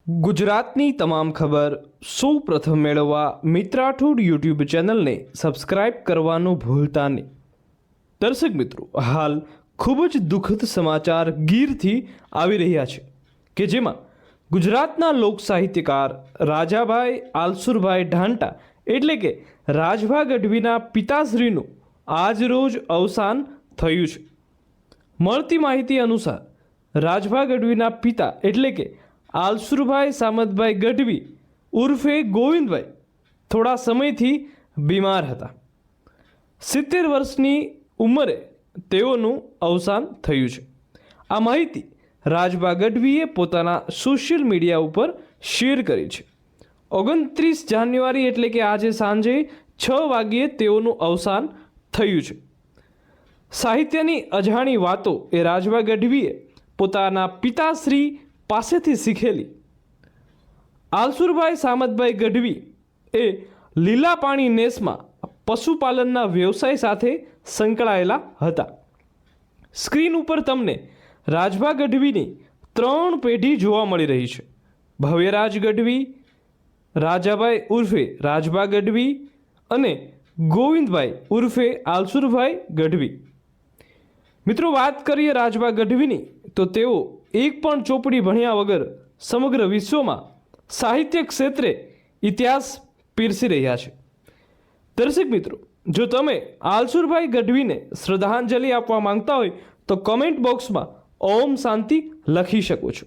ગુજરાતની તમામ ખબર સૌ પ્રથમ મેળવવા મિત્રાઠોડ યુટ્યુબ ચેનલને સબસ્ક્રાઇબ કરવાનું ભૂલતા નહીં। દર્શક મિત્રો, હાલ ખૂબ જ દુઃખદ સમાચાર ગીરથી આવી રહ્યા છે કે જેમાં ગુજરાતના લોક સાહિત્યકાર રાજાભાઈ આલસુરભાઈ ઢાંટા એટલે કે રાજભા ગઢવીના પિતાશ્રીનું આજ રોજ અવસાન થયું છે। મળતી માહિતી અનુસાર રાજભા ગઢવીના પિતા એટલે કે આલસુરભાઈ સામતભાઈ ગઢવી ઉર્ફે ગોવિંદભાઈ થોડા સમયથી બીમાર હતા। 70 વર્ષની ઉંમરે તેઓનું અવસાન થયું છે। આ માહિતી રાજભા ગઢવીએ પોતાના સોશિયલ મીડિયા ઉપર શેર કરી છે। 29 જાન્યુઆરી એટલે કે આજે સાંજે 6 વાગ્યે તેઓનું અવસાન થયું છે। સાહિત્યની અજાણી વાતો એ રાજભા ગઢવીએ પોતાના પિતાશ્રી પાસેથી શીખેલી। આલસુરભાઈ સામતભાઈ ગઢવી એ લીલા પાણી નેસમાં પશુપાલનના વ્યવસાય સાથે સંકળાયેલા હતા। સ્ક્રીન ઉપર તમને રાજભા ગઢવીની 3 પેઢી જોવા મળી રહી છે। ભવ્યરાજ ગઢવી, રાજાભાઈ ઉર્ફે રાજભા ગઢવી અને ગોવિંદભાઈ ઉર્ફે આલસુરભાઈ ગઢવી। મિત્રો, વાત કરીએ રાજભા ગઢવીની તો તેઓ એક પણ ચોપડી ભણ્યા વગર સમગ્ર વિશ્વમાં સાહિત્ય ક્ષેત્રે ઇતિહાસ પીરસી રહ્યા છે। દર્શક મિત્રો, જો તમે આલસુરભાઈ ગઢવીને શ્રદ્ધાંજલિ આપવા માંગતા હોય તો કમેન્ટ બોક્સમાં ઓમ શાંતિ લખી શકો છો।